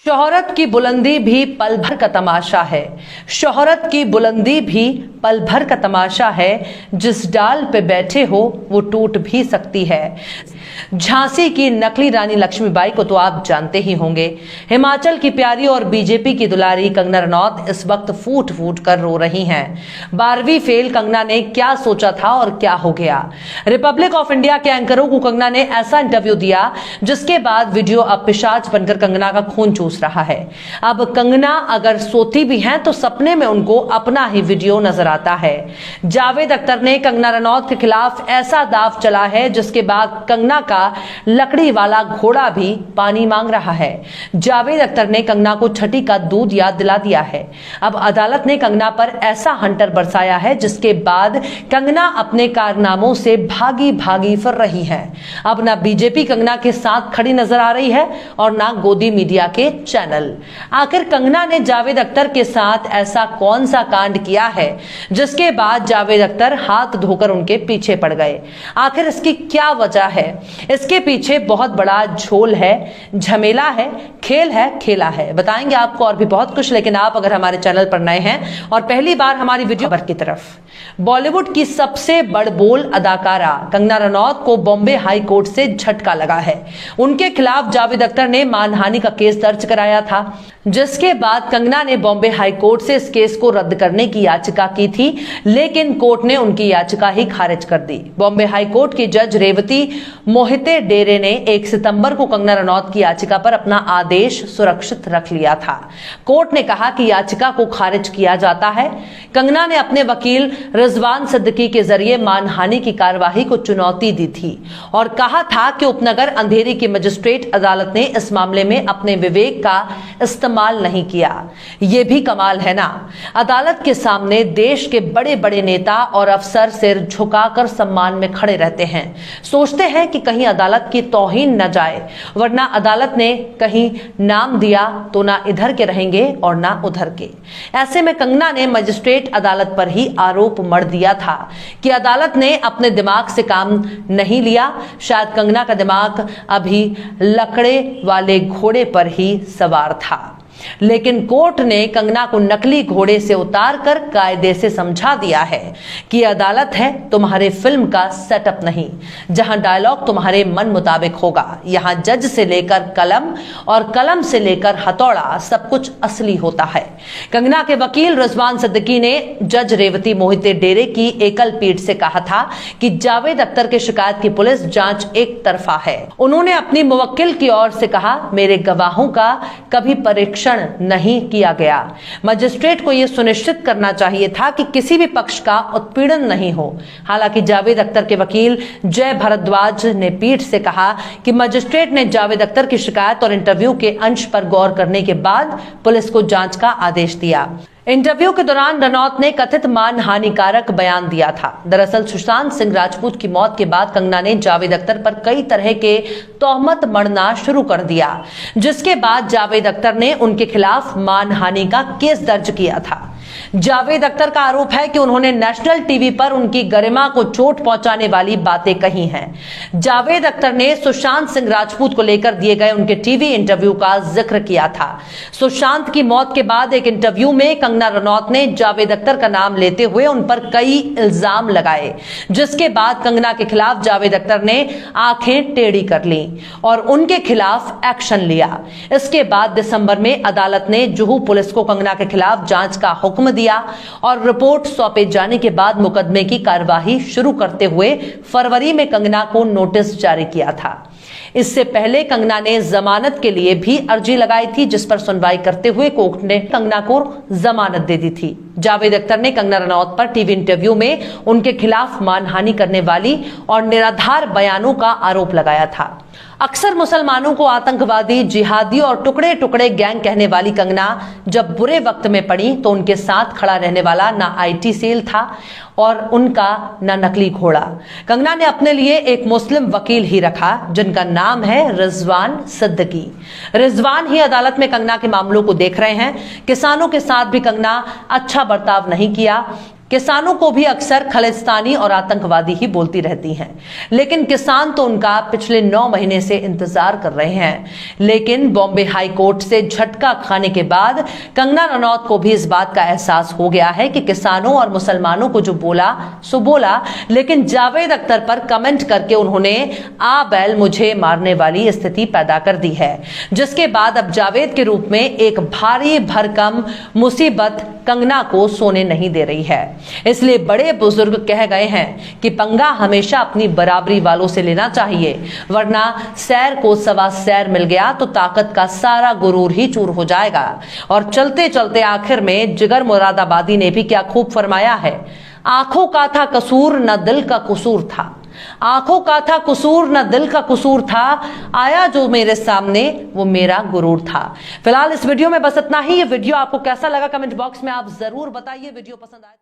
शोहरत की बुलंदी भी पल भर का तमाशा है। शोहरत की बुलंदी भी पल भर का तमाशा है। जिस डाल पे बैठे हो वो टूट भी सकती है। झांसी की नकली रानी लक्ष्मीबाई को तो आप जानते ही होंगे। हिमाचल की प्यारी और बीजेपी की दुलारी कंगना रनौत इस वक्त फूट फूट कर रो रही हैं। 12वीं फेल कंगना ने क्या सोचा था और क्या हो गया। रिपब्लिक ऑफ इंडिया के एंकरों को कंगना ने ऐसा इंटरव्यू दिया जिसके बाद वीडियो अब पिशाच बनकर कंगना का खून चूस रहा है। अब कंगना अगर सोती भी हैं तो सपने में उनको अपना ही वीडियो नजर आता है। जावेद अख्तर ने कंगना रनौत के खिलाफ ऐसा दाव चला है जिसके बाद कंगना का लकड़ी वाला घोड़ा भी पानी मांग रहा है। जावेद अख्तर ने कंगना को छठी का दूध याद दिला दिया है। अब अदालत ने कंगना पर ऐसा हंटर बरसाया है जिसके बाद कंगना अपने कारनामों से भागी भागी फिर रही है। अब ना बीजेपी कंगना के साथ खड़ी नजर आ रही है और ना गोदी मीडिया के चैनल। आखिर कंगना ने जावेद अख्तर के साथ ऐसा कौन सा कांड किया है जिसके बाद जावेद अख्तर हाथ धोकर उनके पीछे पड़ गए। आखिर इसकी क्या वजह है? इसके पीछे बहुत बड़ा झोल है, झमेला है, खेल है, खेला है। बताएंगे आपको और भी बहुत कुछ, लेकिन आप अगर हमारे चैनल पर नए हैं और पहली बार हमारी वीडियो खबर की तरफ। बॉलीवुड की सबसे बड़बोल अदाकारा कंगना रनौत को बॉम्बे हाई कोर्ट से झटका लगा है। उनके खिलाफ जावेद अख्तर ने मानहानि का केस दर्ज कराया था, जिसके बाद कंगना ने बॉम्बे हाई कोर्ट से इस केस को रद्द करने की याचिका की थी, लेकिन कोर्ट ने उनकी याचिका ही खारिज कर दी। बॉम्बे हाई कोर्ट की जज रेवती मोहिते डेरे ने 1 सितंबर को कंगना रनौत की याचिका पर अपना आदेश सुरक्षित रख लिया था। कोर्ट ने कहा कि याचिका को खारिज किया जाता है। कंगना ने अपने वकील रिजवान सिद्दीकी के जरिए मानहानि की कार्यवाही को चुनौती दी थी और कहा था कि उपनगर अंधेरी की मजिस्ट्रेट अदालत ने इस मामले में अपने विवेक का इस्तेमाल नहीं किया। यह भी कमाल है ना। अदालत के सामने देश के बड़े बड़े नेता और अफसर सिर झुकाकर सम्मान में खड़े रहते हैं, सोचते हैं कि कहीं अदालत की तौहीन न जाए, वरना अदालत ने कहीं नाम दिया तो ना इधर के रहेंगे और ना उधर के। ऐसे में कंगना ने मजिस्ट्रेट अदालत पर ही आरोप मढ़ दिया था कि अदालत ने अपने दिमाग से काम नहीं लिया। शायद कंगना का दिमाग अभी लकड़े वाले घोड़े पर ही सवार था, लेकिन कोर्ट ने कंगना को नकली घोड़े से उतारकर कायदे से समझा दिया है कि अदालत है तुम्हारे फिल्म का सेटअप नहीं, जहां डायलॉग तुम्हारे मन मुताबिक होगा। यहां जज से लेकर कलम और कलम से लेकर हथौड़ा सब कुछ असली होता है। कंगना के वकील रिजवान सिद्दीकी ने जज रेवती मोहिते डेरे की एकल पीठ से कहा था कि जावेद अख्तर की शिकायत की पुलिस जांच एक तरफा है। उन्होंने अपनी मुवक्किल की ओर से कहा, मेरे गवाहों का कभी परीक्षण नहीं किया गया। मजिस्ट्रेट को यह सुनिश्चित करना चाहिए था कि किसी भी पक्ष का उत्पीड़न नहीं हो। हालांकि जावेद अख्तर के वकील जय भारद्वाज ने पीठ से कहा कि मजिस्ट्रेट ने जावेद अख्तर की शिकायत और इंटरव्यू के अंश पर गौर करने के बाद पुलिस को जांच का आदेश दिया। इंटरव्यू के दौरान रनौत ने कथित मानहानिकारक बयान दिया था। दरअसल सुशांत सिंह राजपूत की मौत के बाद कंगना ने जावेद अख्तर पर कई तरह के तोहमत मढ़ना शुरू कर दिया, जिसके बाद जावेद अख्तर ने उनके खिलाफ मानहानि का केस दर्ज किया था। जावेद अख्तर का आरोप है कि उन्होंने नेशनल टीवी पर उनकी गरिमा को चोट पहुंचाने वाली बातें कही हैं। जावेद अख्तर ने सुशांत सिंह राजपूत को लेकर दिए गए उनके टीवी इंटरव्यू का जिक्र किया था। सुशांत की मौत के बाद एक इंटरव्यू में कंगना रनौत ने जावेद अख्तर का नाम लेते हुए उन पर कई इल्जाम लगाए, जिसके बाद कंगना के खिलाफ जावेद अख्तर ने आंखें टेढ़ी कर ली और उनके खिलाफ एक्शन लिया। इसके बाद दिसंबर में अदालत ने जुहू पुलिस को कंगना के खिलाफ जांच का हुक्म दिया और रिपोर्ट सौंपे जाने के बाद मुकदमे की कार्यवाही शुरू करते हुए फरवरी में कंगना को नोटिस जारी किया था। इससे पहले कंगना ने जमानत के लिए भी अर्जी लगाई थी, जिस पर सुनवाई करते हुए कोर्ट ने कंगना को जमानत दे दी थी। जावेद अख्तर ने कंगना रनौत पर टीवी इंटरव्यू में उनके खिलाफ मानहानि करने वाली और निराधार बयानों का आरोप लगाया था। अक्सर मुसलमानों को आतंकवादी, जिहादी और टुकड़े टुकड़े गैंग कहने वाली कंगना जब बुरे वक्त में पड़ी तो उनके साथ खड़ा रहने वाला ना आईटी सेल था और उनका ना नकली घोड़ा। कंगना ने अपने लिए एक मुस्लिम वकील ही रखा, जिनका नाम है रिजवान सिद्दीकी। रिजवान ही अदालत में कंगना के मामलों को देख रहे हैं। किसानों के साथ भी कंगना अच्छा बर्ताव नहीं किया। किसानों को भी अक्सर खालिस्तानी और आतंकवादी ही बोलती रहती हैं, लेकिन किसान तो उनका पिछले 9 महीने से इंतजार कर रहे हैं। लेकिन बॉम्बे हाई कोर्ट से झटका खाने के बाद कंगना रनौत को भी इस बात का एहसास हो गया है कि किसानों और मुसलमानों को जो बोला सो बोला, लेकिन जावेद अख्तर पर कमेंट करके उन्होंने आ बैल मुझे मारने वाली स्थिति पैदा कर दी है, जिसके बाद अब जावेद के रूप में एक भारी भरकम मुसीबत कंगना को सोने नहीं दे रही है। इसलिए बड़े बुजुर्ग कह गए हैं कि पंगा हमेशा अपनी बराबरी वालों से लेना चाहिए, वरना सैर को सवा सैर मिल गया तो ताकत का सारा गुरूर ही चूर हो जाएगा। और चलते चलते आखिर में जिगर मुरादाबादी ने भी क्या खूब फरमाया है, आंखों का था कसूर न दिल का कसूर था, आंखों का था कसूर न दिल का कसूर था, आया जो मेरे सामने वो मेरा गुरूर था। फिलहाल इस वीडियो में बस इतना ही। ये वीडियो आपको कैसा लगा कमेंट बॉक्स में आप जरूर बताइए। वीडियो पसंद आए